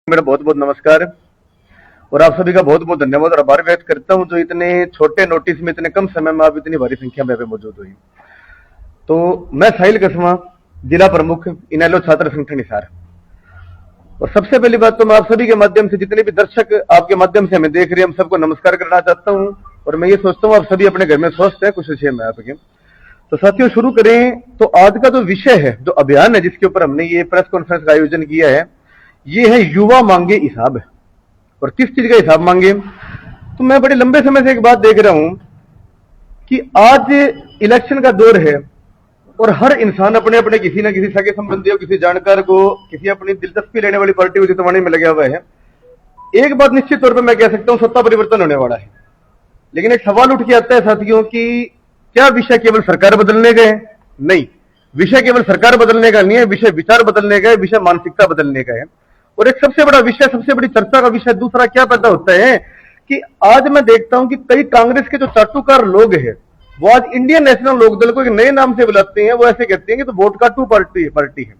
मेरा बहुत बहुत नमस्कार और आप सभी का बहुत बहुत धन्यवाद और आभार व्यक्त करता हूं जो इतने छोटे नोटिस में इतने कम समय में आप इतनी भारी संख्या में मौजूद हुई। तो मैं साहिल कसमा, जिला प्रमुख इनेलो छात्र संगठन हिसार। और सबसे पहली बात तो मैं आप सभी के माध्यम से जितने भी दर्शक आपके माध्यम से हमें देख रहे हैं, हम सबको नमस्कार करना चाहता हूं। और मैं ये सोचता हूं आप सभी अपने घर में स्वस्थ है, कुछ विषय में आपके। तो साथियों शुरू करें। तो आज का जो विषय है, जो अभियान है जिसके ऊपर हमने ये प्रेस कॉन्फ्रेंस का आयोजन किया है, ये है युवा मांगे हिसाब। और किस चीज का हिसाब मांगे? तो मैं बड़े लंबे समय से एक बात देख रहा हूं कि आज इलेक्शन का दौर है और हर इंसान अपने अपने किसी न किसी सगे संबंधियों, किसी जानकार को, किसी अपनी दिलचस्पी लेने वाली पार्टी को जितवाने में लगा हुआ है। एक बात निश्चित तौर पर मैं कह सकता हूं, सत्ता परिवर्तन होने वाला है। लेकिन एक सवाल उठ के आता है साथियों कि क्या विषय केवल सरकार बदलने का है? नहीं, विषय केवल सरकार बदलने का नहीं है, विषय विचार बदलने का है, विषय मानसिकता बदलने का है। और एक सबसे बड़ा विषय, सबसे बड़ी चर्चा का विषय दूसरा क्या पैदा होता है कि आज मैं देखता हूं कि कई कांग्रेस के जो चाटुकार लोग हैं, वो आज इंडियन नेशनल लोकदल को एक नए नाम से बुलाते हैं। वो ऐसे कहते हैं कि तो वोट काटू पार्टी है।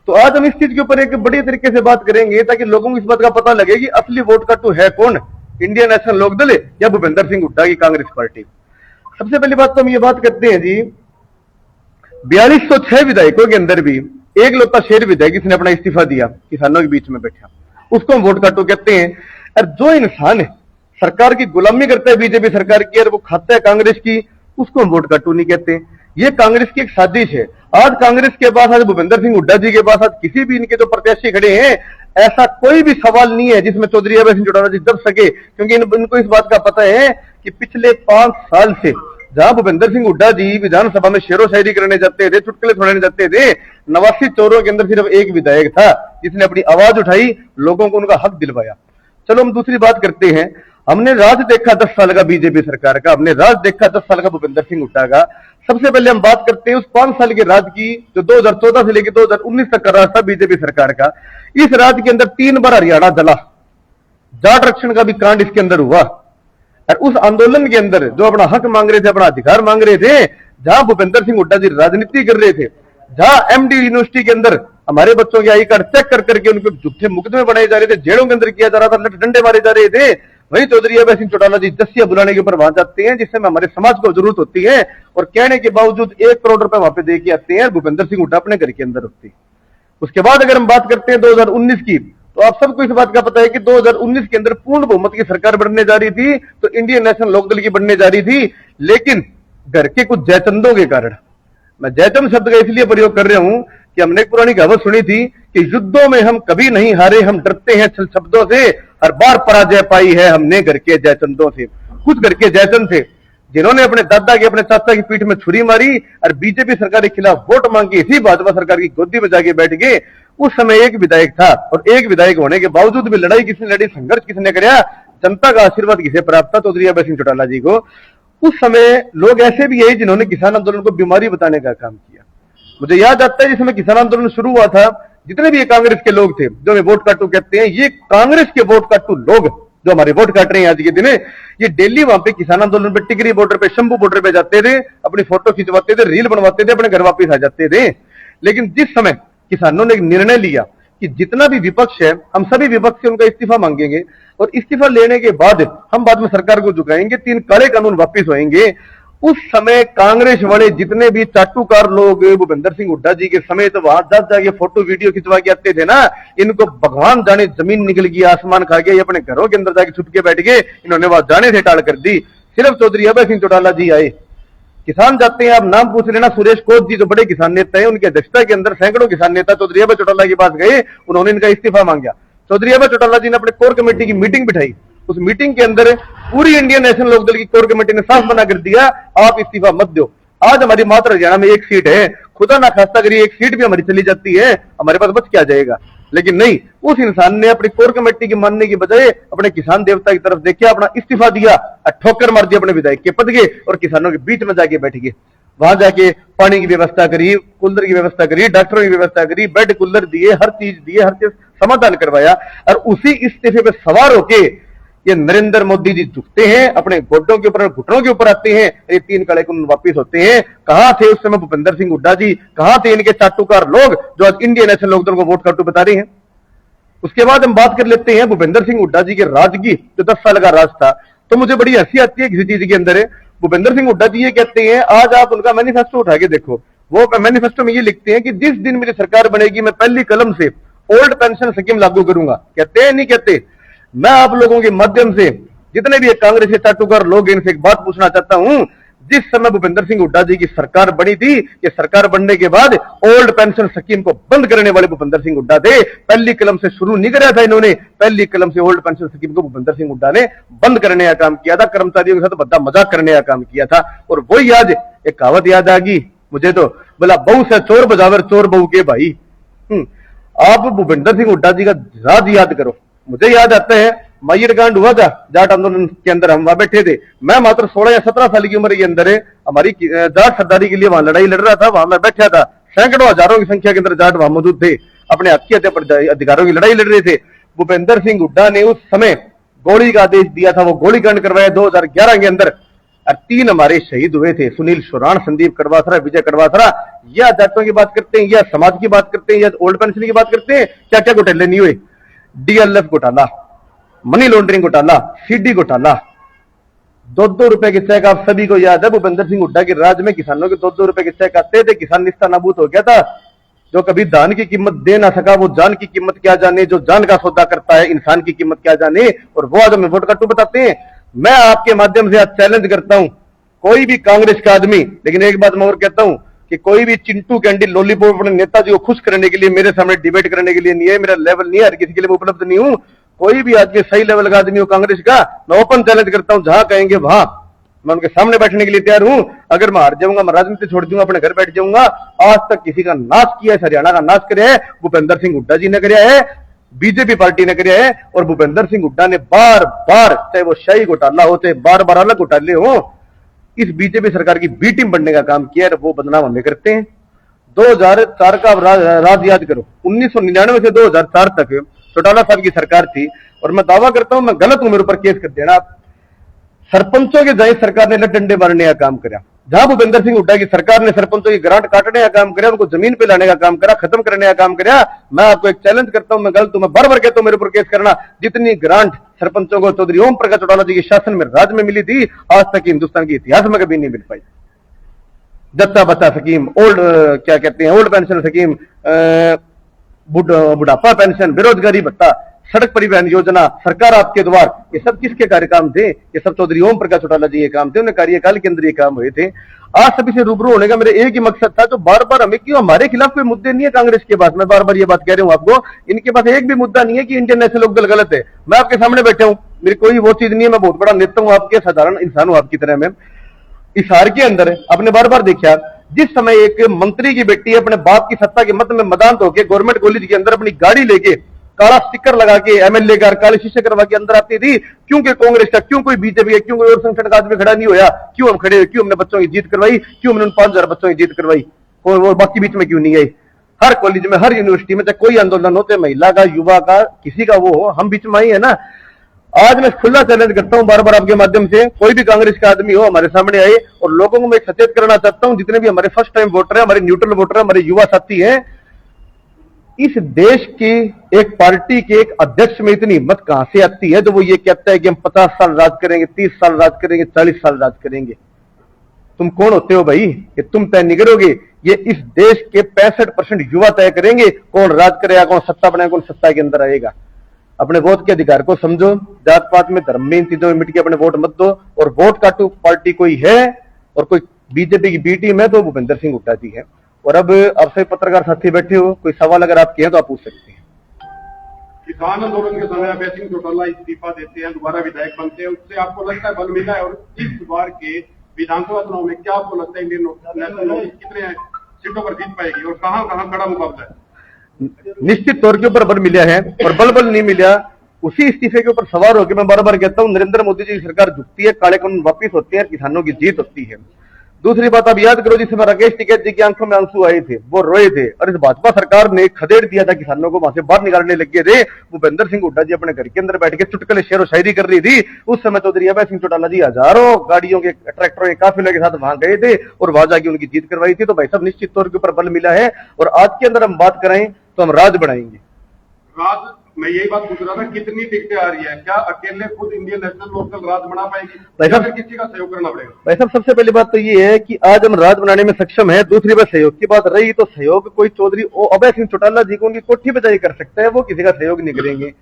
तो आज हम इस चीज के ऊपर एक बड़ी तरीके से बात करेंगे ताकि लोगों को इस बात का पता लगे कि असली वोट काटू है कौन, इंडियन नेशनल लोकदल या भूपेंद्र सिंह हुड्डा की कांग्रेस पार्टी। सबसे पहली बात तो हम ये बात करते हैं जी, 4206 विधायकों के अंदर भी एक लौता शेर विधायक जिसने अपना इस्तीफा दिया, किसानों के बीच में बैठा, उसको हम वोट काटू कहते हैं। और जो इंसान सरकार की गुलामी करता है, बीजेपी सरकार की, और वो खाता है कांग्रेस की, उसको हम वोट काटू नहीं कहते। ये कांग्रेस की एक साजिश है। आज कांग्रेस के पास, आज भूपेंद्र सिंह हुड्डा जी के पास, आज किसी भी इनके जो प्रत्याशी खड़े हैं, ऐसा कोई भी सवाल नहीं है जिसमें चौधरी अभय सिंह चौटाला जी दब सके। क्योंकि इनको इस बात का पता है कि पिछले 5 साल से जहां भूपेंद्र सिंह हुड्डा जी विधानसभा में शेरो शायरी करने जाते थे, चुटकुले सुनाने जाते थे, 89 चोरों के अंदर सिर्फ एक विधायक था जिसने अपनी आवाज उठाई, लोगों को उनका हक दिलवाया। चलो हम दूसरी बात करते हैं। हमने राज देखा 10 साल का बीजेपी सरकार का, हमने राज देखा 10 साल का भूपेंद्र सिंह हुड्डा का। सबसे पहले हम बात करते हैं उस 5 साल के राज की, जो 2014 से लेकर 2019 तक का राज था बीजेपी सरकार का। इस राज के अंदर 3 बार हरियाणा जला, जाट रक्षण का भी कांड इसके अंदर हुआ। और उस आंदोलन के अंदर जो अपना हक मांग रहे थे, अपना अधिकार मांग रहे थे, जहां भूपेंद्र सिंह हुड्डा जी राजनीति कर रहे थे, जहां एमडी यूनिवर्सिटी के अंदर हमारे बच्चों के आई कार्ड चेक कर करके उनको झूठे मुकदमे बनाए जा रहे थे, जेलों के अंदर किया जा रहा था, डंडे मारे जा रहे थे, वही चौधरी अभय सिंह चौटाला जी जस्सिया बुलाने के ऊपर वहां जाते हैं जिससे हमारे समाज को जरूरत होती है, और कहने के बावजूद 1 करोड़ रुपए वहां पे दे के आते हैं। भूपेंद्र सिंह हुड्डा अपने घर के अंदर होती है। उसके बाद अगर हम बात करते हैं 2019 की, तो आप सबको इस बात का पता है कि 2019 के अंदर पूर्ण बहुमत की सरकार बनने जा रही थी, तो इंडियन नेशनल लोकदल की बनने जा रही थी। लेकिन घर के कुछ जयचंदों के कारण, मैं जयचंद शब्द का इसलिए प्रयोग कर रहा हूं कि हमने एक पुरानी कहावत सुनी थी कि युद्धों में हम कभी नहीं हारे, हम डरते हैं छल शब्दों से, हर बार पराजय पाई है हमने घर के जयचंदों से। कुछ घर के जयचंद थे जिन्होंने अपने दादा की, अपने चाचा की पीठ में छुरी मारी और बीजेपी सरकार के खिलाफ वोट मांगी, इसी भाजपा सरकार की गोदी में जाके बैठ गए। उस समय एक विधायक था, और एक विधायक होने के बावजूद भी लड़ाई किसने लड़ी, संघर्ष किसने कराया, जनता का आशीर्वाद किसे प्राप्त था? चौधरी अभय सिंह चौटाला जी को। उस समय लोग ऐसे भी है जिन्होंने किसान आंदोलन को बीमारी बताने का काम किया। मुझे याद आता है जिस समय किसान आंदोलन शुरू हुआ था, जितने भी ये कांग्रेस के लोग थे जो हमें वोट काटू कहते हैं, ये कांग्रेस के वोट काटू लोग जो हमारे वोट काट रहे हैं आज के दिन, ये डेली वहां पे किसान आंदोलन पे, टिकरी बॉर्डर पे, शंभू बॉर्डर पे जाते थे, अपनी फोटो खिंचवाते थे, रील बनवाते थे, अपने घर वापिस आ जाते थे। लेकिन जिस समय किसानों ने एक निर्णय लिया कि जितना भी विपक्ष है, हम सभी विपक्ष से उनका इस्तीफा मांगेंगे, और इस्तीफा लेने के बाद हम बाद में सरकार को झुकाएंगे, 3 काले कानून वापिस होंगे। उस समय कांग्रेस वाले जितने भी चाटुकार लोग भूपेंद्र सिंह हुड्डा जी के समेत वहां जाके फोटो वीडियो खिंचवा के आते थे ना, इनको भगवान जाने जमीन निकल गई, आसमान खा गया, ये अपने घरों के अंदर जाके छुप के बैठ गए, इन्होंने वहां जाने से टाल कर दी। सिर्फ चौधरी अभय सिंह चौटाला जी आए। किसान जाते हैं, आप नाम पूछ लेना, सुरेश कोच जी जो बड़े किसान नेता है, उनकी अध्यक्षता के अंदर सैकड़ों किसान नेता चौधरी अभय चौटाला के पास गए, उन्होंने इनका इस्तीफा मांगा। चौधरी अभय चौटाला जी ने अपने कोर कमेटी की मीटिंग बिठाई। उस मीटिंग के अंदर पूरी इंडियन नेशनल लोकदल की कोर कमेटी ने साफ मना कर दिया, आप इस्तीफा मत दो। आज हमारी मात्र हरियाणा में 1 सीट है, खुदा ना खास्ता करिए 1 सीट भी हमारी चली जाती है, हमारे पास बच क्या जाएगा। लेकिन नहीं, उस इंसान ने अपनी कोर कमेटी की मानने की बजाय अपने किसान देवता की तरफ देखे, अपना इस्तीफा दिया, ठोकर मार दिया अपने विधायक के पद के, और किसानों के बीच में जाके बैठ गए। वहां जाके पानी की व्यवस्था करी, कूलर की व्यवस्था करी, डॉक्टरों की व्यवस्था करी, बेड कूलर दिए, हर चीज दिए, हर चीज समाधान करवाया। और उसी इस्तीफे पे सवार होके ये नरेंद्र मोदी जी झुकते हैं, अपने गोड्डों के ऊपर, घुटनों के ऊपर आते हैं, ये 3 काले कानून वापिस होते हैं। कहां थे उस समय भूपेंद्र सिंह हुड्डा जी? कहां थे इनके चाटुकार लोग जो आज इंडियन नेशनल लोकदल को वोट काटू बता रहे हैं? उसके बाद हम बात कर लेते हैं भूपेंद्र सिंह हुड्डा जी के राज की, जो 10 साल का राज था। तो मुझे बड़ी हंसी आती है किसी चीज के अंदर है। भूपेंद्र सिंह हुड्डा जी ये कहते हैं, आज आप उनका मैनिफेस्टो उठा के देखो, वो मैनिफेस्टो में ये लिखते हैं कि जिस दिन मेरी सरकार बनेगी मैं पहली कलम से ओल्ड पेंशन स्कीम लागू करूंगा। कहते हैं नहीं कहते? मैं आप लोगों के माध्यम से जितने भी कांग्रेस के चाटुकार लोग इनसे एक बात पूछना चाहता हूं, जिस समय भूपेंद्र सिंह हुड्डा जी की सरकार बनी थी, ये सरकार बनने के बाद ओल्ड पेंशन स्कीम को बंद करने वाले भूपेंद्र सिंह हुड्डा थे। पहली कलम से शुरू नहीं कराया था इन्होंने, पहली कलम से ओल्ड पेंशन स्कीम को भूपेंद्र सिंह हुड्डा ने बंद करने का काम किया था, कर्मचारियों के साथ बद्दा मजाक करने का काम किया था। और वही आज एक कहावत याद आ गई मुझे, तो बोला बहू से चोर बजावर चोर बहू के भाई। आप भूपेंद्र सिंह हुड्डा जी का राज याद करो। मुझे याद आता है मायर कांड हुआ था जाट आंदोलन के अंदर, हम वहां बैठे थे। मैं मात्र 16 या 17 साल की उम्र के अंदर है, हमारी जाट सरदारी के लिए वहां लड़ाई लड़ रहा था, वहां मैं बैठा था। सैकड़ों हजारों की संख्या के अंदर जाट वहां मौजूद थे, अपने हक के अधिकारों की लड़ाई लड़ रहे थे। भूपेंद्र सिंह हुड्डा ने उस समय गोली का आदेश दिया था, वो गोलीकांड करवाया 2011 के अंदर। 3 हमारे शहीद हुए थे, सुनील शोरान, संदीप कड़वासरा, विजय कड़वासरा। या जाटों की बात करते हैं, या समाज की बात करते हैं, या ओल्ड पेंशन की बात करते हैं, क्या क्या घोटाले नहीं हुए? डीएलएफ घोटाला, मनी लॉन्ड्रिंग घोटाला, सीडी घोटाला, 2-2 रुपए के चेक आप सभी को याद है। भूपेंद्र सिंह हुड्डा के राज में किसानों के 2-2 रुपए के चेक आते थे, किसान निस्ता नाबूद हो गया था। जो कभी धान की कीमत दे ना सका वो जान की कीमत क्या जाने, जो जान का सौदा करता है इंसान की कीमत क्या जाने। और वो आज हमें वोट काटू बताते हैं। मैं आपके माध्यम से आज चैलेंज करता हूं, कोई भी कांग्रेस का आदमी, लेकिन एक बात मैं और कहता हूं कि कोई भी चिंटू कैंडी लॉलीपॉप अपने नेताजी को खुश करने के लिए मेरे सामने डिबेट करने के लिए नहीं है। मेरा लेवल नहीं है, हर किसी के लिए उपलब्ध नहीं हूं। कोई भी आज के सही लेवल का आदमी हो कांग्रेस का, मैं ओपन चैलेंज करता हूं, जहां कहेंगे वहां मैं उनके सामने बैठने के लिए तैयार हूं। अगर मैं हार जाऊंगा, मैं राजनीति छोड़ दूंगा, अपने घर बैठ जाऊंगा। आज तक किसी का नाश किया है, हरियाणा का नाश कराया है भूपेंद्र सिंह हुड्डा जी ने कराया है, बीजेपी पार्टी ने कराया है। और भूपेंद्र सिंह हुड्डा ने बार बार, चाहे वो शाही घोटाला हो, चाहे बार बार अलग घोटाले हो, इस बीजेपी सरकार की बी टीम बनने का काम किया है। वो बदनाम हमें करते हैं। 2004 का राज याद करो, 1999 से 2004 तक चौटाला साहब की सरकार थी। और मैं दावा करता हूं, मैं गलत हूं, मेरे ऊपर केस कर देना। सरपंचों के जाए सरकार ने डंडे मारने का काम करा। जहां भूपेंद्र सिंह हुड्डा की सरकार ने सरपंचों की ग्रांट काटने का काम करा, उनको जमीन पे लाने का काम करा, खत्म करने का काम करा। मैं आपको एक चैलेंज करता हूं, मैं गलत हूं, मैं बार बार कहता हूं, मेरे ऊपर केस करना। जितनी ग्रांट सरपंचों को चौधरी ओम प्रकाश चौटाला जी के शासन में राज्य में मिली थी, आज तक हिंदुस्तान के इतिहास में कभी नहीं मिल पाई। जत्ता बच्चा स्कीम, ओल्ड क्या कहते हैं, ओल्ड पेंशन स्कीम, बुढ़ापा पेंशन, बेरोजगारी भत्ता, सड़क परिवहन योजना, सरकार आपके द्वार, ये सब किसके कार्यक्रम थे? ये सब चौधरी ओम प्रकाश चौटाला जी के काम थे, उन्हें कार्यकाल के अंदर ये काम हुए थे। आज सभी से रूबरू होने का मेरा एक ही मकसद था, जो बार बार हमें क्यों, हमारे खिलाफ कोई मुद्दे नहीं है कांग्रेस के पास। मैं बार बार ये बात कह रहा हूं आपको, इनके पास एक भी मुद्दा नहीं है कि इंडियन नेशनल लोकदल गलत है। मैं आपके सामने बैठा हूं, मेरी कोई वो चीज नहीं है, मैं बहुत बड़ा नेता हूं, आपके साधारण इंसान हूं आपकी तरह। मैं इस हार के अंदर आपने बार बार देखा, जिस समय एक मंत्री की बेटी अपने बाप की सत्ता के मत में मदान होकर गवर्नमेंट कॉलेज के अंदर अपनी गाड़ी लेके काला स्टिकर लगा के एमएलए का काले शीशे करवा के अंदर आती थी, क्योंकि कांग्रेस का, क्यों कोई बीजेपी का, क्यों कोई और संगठन का आदमी खड़ा नहीं होया? क्यों हम खड़े हुए? क्यों हमने बच्चों की जीत करवाई? क्यों हमने 5000 बच्चों की जीत करवाई? और बाकी बीच में क्यों नहीं गई? हर कॉलेज में, हर यूनिवर्सिटी में, चाहे कोई आंदोलन हो, चाहे महिला का, युवा का, किसी का वो हो, हम बीच में आई है ना। आज मैं खुला चैलेंज करता हूं बार बार आपके माध्यम से, कोई भी कांग्रेस का आदमी हो हमारे सामने आए, और लोगों को मैं सचेत करना चाहता हूं, जितने भी हमारे फर्स्ट टाइम वोटर है, हमारे न्यूट्रल वोटर है, हमारे युवा साथी हैं, इस देश की एक पार्टी के एक अध्यक्ष में इतनी हिम्मत कहां से आती है जो वो ये कहता है कि हम 50 साल राज करेंगे, 30 साल राज करेंगे, 40 साल राज करेंगे? तुम कौन होते हो भाई कि तुम तय नहीं करोगे? ये इस देश के 65% युवा तय करेंगे कौन राज करेगा, कौन सत्ता बनाएगा, कौन सत्ता के अंदर आएगा। अपने वोट के अधिकार को समझो, जात पात में, धर्म में, इन चीजों में मिट के अपने वोट मत दो। और वोट काटू पार्टी कोई है और कोई बीजेपी की बी टीम है तो भूपेंद्र सिंह हुड्डा जी है। और अब आपसे पत्रकार साथी बैठे हो, कोई सवाल अगर आपके हैं तो आप पूछ सकते हैं। किसान आंदोलन के समय अभय सिंह चौटाला इस्तीफा देते हैं, दोबारा विधायक बनते हैं, उससे आपको लगता है बल मिला है? और इस बार के विधानसभा चुनाव में क्या आपको लगता है इंडियन नेशनल कांग्रेस कितने सीटों पर जीत पाएगी और कहां कड़ा मुकाबला है? निश्चित तौर के ऊपर बल मिला है, और बल नहीं मिला उसी इस्तीफे के ऊपर सवार होकर मैं बार बार कहता हूं, नरेंद्र मोदी जी की सरकार झुकती है, काले कानून वापिस होते हैं, किसानों की जीत होती है। दूसरी बात आप याद करो, जिस समय राकेश टिकैत जी की आंखों में आंसू आए थे, वो रोए थे, और इस भाजपा सरकार ने खदेड़ दिया था किसानों को, वहां से बाहर निकालने लगे थे। भूपेंद्र सिंह हुड्डा जी अपने घर के अंदर बैठ के चुटकुले शेर व शायरी कर रही थी। उस समय चौधरी अभय सिंह चौटाला जी हजारों गाड़ियों के, ट्रैक्टरों के काफिले के साथ वहां गए थे और वहां जाके उनकी जीत करवाई थी। तो भाई साहब निश्चित तौर के ऊपर बल मिला है, और आज के अंदर हम बात करें तो हम राज बढ़ाएंगे। राज मैं यही बात पूछ रहा था, कितनी टिकटें आ रही है, क्या अकेले खुद इंडियन नेशनल लोकदल राज बना पाएगी भाई या साहब- फिर किसी का सहयोग करना पड़ेगा? भाई साहब, सबसे पहली बात तो ये है कि आज हम राज बनाने में सक्षम है। दूसरी बात सहयोग की बात रही, तो सहयोग कोई चौधरी अभय सिंह चौटाला जी को उनकी कोठी पे जाकर कर सकता है, वो किसी का सहयोग नहीं करेंगे।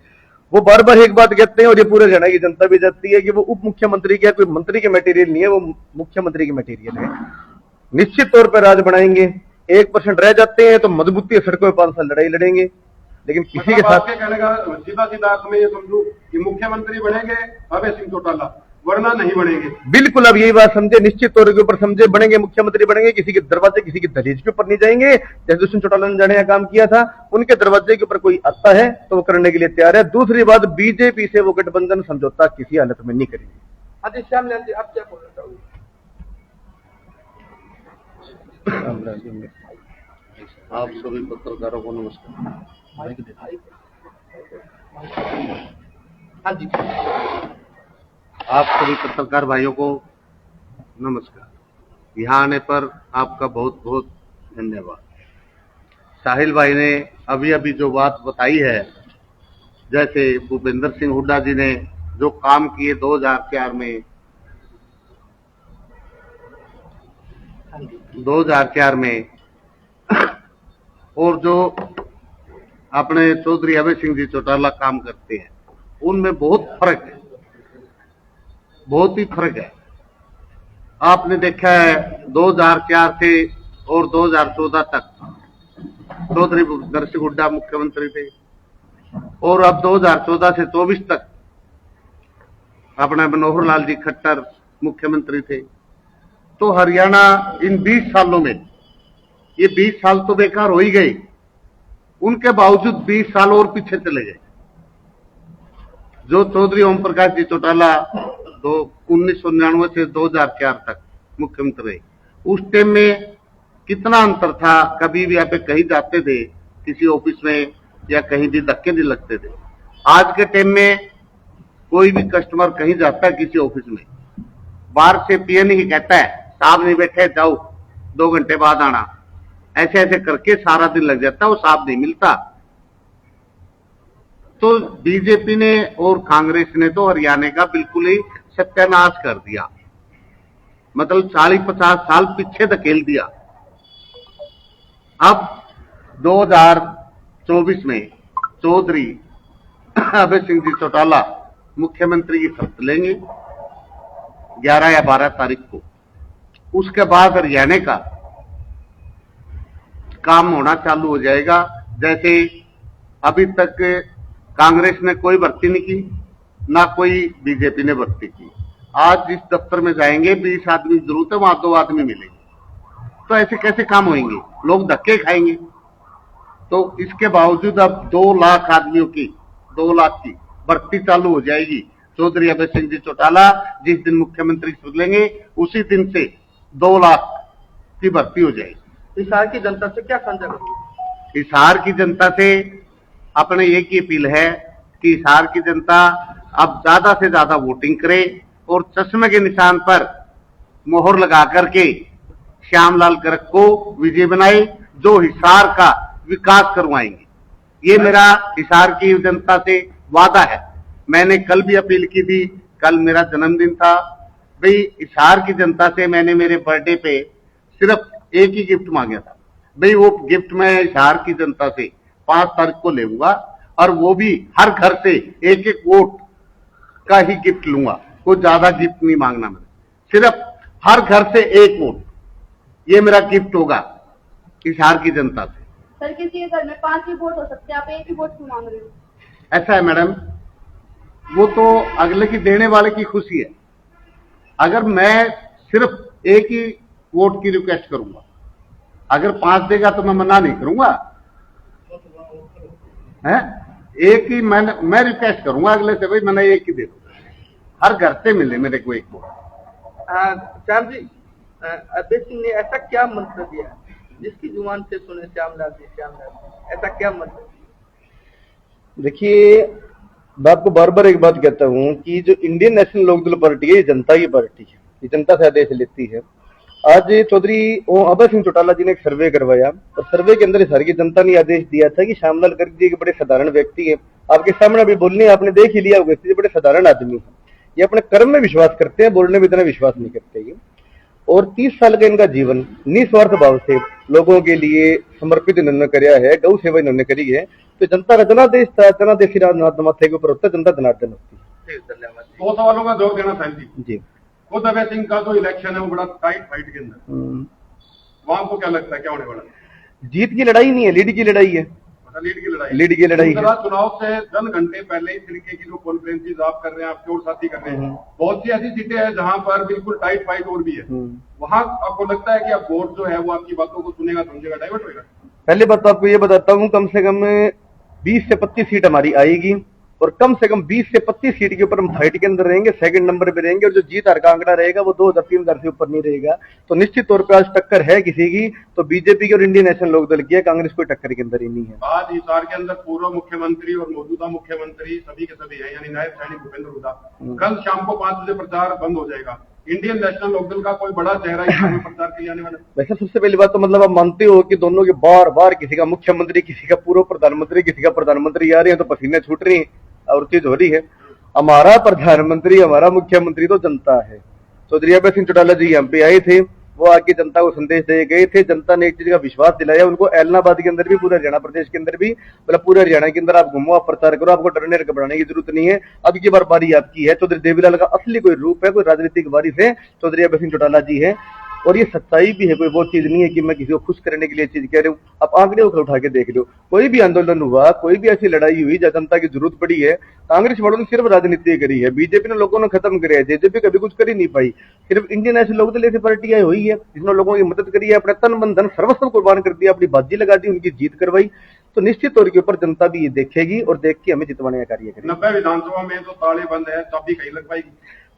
वो बार बार एक बात कहते हैं और ये पूरे हरियाणा की जनता भी जानती है कि वो उप मुख्यमंत्री के कोई मंत्री के मटेरियल नहीं है, वो मुख्यमंत्री के मटेरियल है। निश्चित तौर पर राज बनाएंगे। 1% रह जाते हैं तो मजबूती से सड़कों में 5 साल लड़ाई लड़ेंगे, लेकिन किसी के मतलब साथ आपके कहने का सीधा सीधा अर्थ में ये समझू कि मुख्यमंत्री बनेंगे अभय सिंह चौटाला, वरना नहीं बनेंगे। बिल्कुल अब यही बात समझे, निश्चित तौर के ऊपर समझे, बनेंगे मुख्यमंत्री बनेंगे, किसी के दरवाजे किसी की दहलीज के ऊपर नहीं जाएंगे। जैसे दुष्यंत चौटाला ने जाने का काम किया था, उनके दरवाजे के ऊपर कोई आता है तो वो करने के लिए तैयार है। दूसरी बात, बीजेपी से वो गठबंधन समझौता किसी हालत में नहीं करेंगे। हाँ श्यामलाल जी, आप क्या बोलना चाहोगे? आप सभी पत्रकारों को नमस्कार। हाँ जी, आप सभी पत्रकार भाइयों को नमस्कार। यहाँ आने पर आपका बहुत बहुत धन्यवाद। साहिल भाई ने अभी अभी जो बात बताई है, जैसे भूपेंद्र सिंह हुड्डा जी ने जो काम किए 2004 में, 2004 में, और जो अपने चौधरी अभय सिंह जी चौटाला काम करते हैं, उनमें बहुत फर्क है, बहुत ही फर्क है। आपने देखा है 2004 से और 2014 तक चौधरी भूपेंद्र सिंह हुड्डा मुख्यमंत्री थे, और अब 2014 से 24 तक अपना मनोहर लाल जी खट्टर मुख्यमंत्री थे। तो हरियाणा इन 20 सालों में, ये 20 साल तो बेकार हो ही गए, उनके बावजूद 20 साल और पीछे चले गए। जो चौधरी ओम प्रकाश जी चौटाला 1999 से 2004 तक मुख्यमंत्री रहे, उस टाइम में कितना अंतर था। कभी भी आप कहीं जाते थे किसी ऑफिस में या कहीं भी धक्के नहीं लगते थे। आज के टाइम में कोई भी कस्टमर कहीं जाता है किसी ऑफिस में, बाहर से पीएन ही कहता है साहब नहीं बैठे, जाओ 2 घंटे बाद आना, ऐसे ऐसे करके सारा दिन लग जाता है, वो साहब नहीं मिलता। तो बीजेपी ने और कांग्रेस ने तो हरियाणा का बिल्कुल ही सत्यानाश कर दिया, मतलब 40-50 साल पीछे धकेल दिया। अब 2024 में चौधरी अभय सिंह जी चौटाला मुख्यमंत्री की शपथ लेंगे 11 या 12 तारीख को। उसके बाद हरियाणा का काम होना चालू हो जाएगा। जैसे अभी तक कांग्रेस ने कोई भर्ती नहीं की, ना कोई बीजेपी ने भर्ती की। आज जिस दफ्तर में जाएंगे 20 आदमी की जरूरत है, वहां 2 आदमी मिलेंगे। तो ऐसे कैसे काम होंगे, लोग धक्के खाएंगे। तो इसके बावजूद अब 2 लाख आदमियों की, 2 लाख की भर्ती चालू हो जाएगी। चौधरी अभय सिंह जी चौटाला जिस दिन मुख्यमंत्री चुन लेंगे, उसी दिन से 2 लाख की भर्ती हो जाएगी। हिसार की जनता से क्या साझा करोगे? हिसार की जनता से अपने एक ही अपील है कि हिसार की जनता अब ज्यादा से ज्यादा वोटिंग करे और चश्मे के निशान पर मोहर लगा करके श्यामलाल गर्ग को विजय बनाए, जो हिसार का विकास करवाएंगे। ये मेरा हिसार की जनता से वादा है। मैंने कल भी अपील की थी, कल मेरा जन्मदिन था। भाई हिसार की जनता से मैंने मेरे बर्थडे पे सिर्फ एक ही गिफ्ट मांगा था। भाई वो गिफ्ट मैं हिसार की जनता से 5 तारीख को लेऊंगा, और वो भी हर घर से 1-1 वोट का ही गिफ्ट लूंगा। कोई ज्यादा गिफ्ट नहीं मांगना, मैंने सिर्फ हर घर से 1 वोट, ये मेरा गिफ्ट होगा हिसार की जनता से। सर, किसी के घर में 5 ही वोट हो सकते हैं, आप 1 ही वोट क्यों मांग रहे हो? ऐसा है मैडम, वो तो अगले की देने वाले की खुशी है। अगर मैं सिर्फ 1 ही वोट की रिक्वेस्ट करूंगा, अगर 5 देगा तो मैं मना नहीं करूंगा, है 1 ही मैं रिक्वेस्ट करूंगा अगले से, भाई मैंने 1 ही दे दो, हर घर से मिले मेरे को 1 वोट। श्याम जी, अभय सिंह ने ऐसा क्या मंत्र दिया जिसकी जुबान से सुने श्यामलाल जी, श्यामलाल जी, ऐसा क्या मंत्र? देखिए, मैं आपको बार बार एक बात कहता हूं कि जो इंडियन नेशनल लोकदल पार्टी है, ये जनता की पार्टी है, ये जनता से आदेश लेती है। आज चौधरी अभय सिंह चौटाला जी ने एक सर्वे करवाया और सर्वे के अंदर सारी की जनता ने आदेश दिया था कि श्यामलाल गर्ग जी एक बड़े साधारण व्यक्ति है, आपके सामने अभी बोलने आपने देख ही लिया होगा, बड़े साधारण आदमी है, ये अपने कर्म में विश्वास करते हैं, बोलने में इतना विश्वास नहीं करते ये। और 30 साल का इनका जीवन निस्वार्थ भाव से लोगों के लिए समर्पित इन्होंने कराया है, गौ सेवा इन्होंने करी है। तो जनता का जनादेश था, जनादेशी राजनाथ माथे के ऊपर होता, जनता जनार्दन होती है। धन्यवाद। 2 सवालों का जवाब देना साहब जी। खुद अभय सिंह का जो इलेक्शन है वो बड़ा टाइट फाइट के अंदर, वहां को क्या लगता है क्या होने वाला है? जीत की लड़ाई नहीं है, लीड की लड़ाई है। लीड की लड़ाई, लीड की लड़ाई है। चुनाव से चंद घंटे पहले इस तरीके की जो कॉन्फ्रेंसेज आप कर रहे हैं, आपके और साथी कर रहे हैं, बहुत सी ऐसी सीटें हैं जहां पर बिल्कुल टाइट फाइट और भी है, वहां आपको लगता है कि अब वोट जो है वो आपकी बातों को सुनेगा, समझेगा, डाइवर्ट होगा? पहले बात तो आपको ये बताता हूँ, कम से कम 20 से 25 सीट हमारी आएगी और कम से कम 20 से 25 सीट के ऊपर हम फाइट के अंदर रहेंगे, सेकंड नंबर पे रहेंगे और जो जीत हार का आंकड़ा रहेगा वो 2000-3000 से ऊपर नहीं रहेगा। तो निश्चित तौर पे आज टक्कर है किसी की तो बीजेपी की और इंडियन नेशनल लोकदल की है, कांग्रेस कोई टक्कर के अंदर ही नहीं है। आज हिसार के अंदर पूर्व मुख्यमंत्री और मौजूदा मुख्यमंत्री सभी के सभी है, यानी नायब सैनिक भूपेंद्र हुड्डा, कल शाम को 5 बजे प्रचार बंद हो जाएगा। इंडियन नेशनल लोकदल का कोई बड़ा चेहरा इसमें प्रचार के लिए आने वाला? वैसे सबसे पहली बात तो मतलब आप मानते हो कि दोनों के बार बार किसी का मुख्यमंत्री, किसी का पूर्व प्रधानमंत्री, किसी का प्रधानमंत्री आ रहे हैं तो पसीने छूट रही है और चीज हो रही है। हमारा प्रधानमंत्री, हमारा मुख्यमंत्री तो जनता है। चौधरी अभय सिंह चौटाला जी यहाँ पे आए थे, वो आके जनता को संदेश दे गए थे, जनता ने एक चीज का विश्वास दिलाया उनको। एलनाबाद के अंदर भी, पूरे हरियाणा प्रदेश के अंदर भी, मतलब पूरे हरियाणा के अंदर आप घूमो, आप प्रचार करो, आपको डरने घबराने की जरूरत नहीं है। अब की बार बारी आपकी है। चौधरी देवीलाल का असली कोई रूप है, कोई राजनीतिक वारिस है, चौधरी अभय सिंह चौटाला जी है। और ये सच्चाई भी है, कोई वो चीज नहीं है कि मैं किसी को खुश करने के लिए चीज कह रही हूँ। आप आंकड़े उठा के देख लो, कोई भी आंदोलन हुआ, कोई भी ऐसी लड़ाई हुई जहाँ जनता की जरूरत पड़ी है, कांग्रेस वालों ने सिर्फ राजनीति करी है, बीजेपी ने लोगों ने खत्म करे है, जेजेपी कभी कुछ कर ही नहीं पाई। सिर्फ इंडियन नेशनल लोकदल ऐसी पार्टी आई हुई है जिसने लोगों की मदद करी है, अपने तन मन धन सर्वस्व कुर्बान कर दिया, अपनी बाजी लगा दी, उनकी जीत करवाई। तो निश्चित तौर के ऊपर जनता भी ये देखेगी और देख के हमें जितवाने का कार्य करेगी। 90 विधानसभा में तो ताले बंद है, चाबी कहीं लग पाएगी?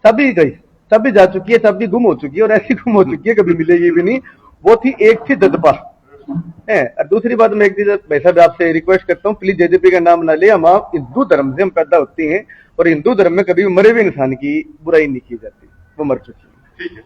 चाबी गई, चाबी जा चुकी है, चाबी गुम हो चुकी है और ऐसी गुम हो चुकी है कभी मिलेगी भी नहीं। वो थी, एक थी जज्बा है। और दूसरी बात मैं एक चीज भाई साहब आपसे रिक्वेस्ट करता हूँ, प्लीज जेजेपी का नाम ना ले। हम हिंदू धर्म से हम पैदा होते हैं और हिंदू धर्म में कभी मरे हुए इंसान की बुराई नहीं की जाती, वो मर चुकी है। ठीक है।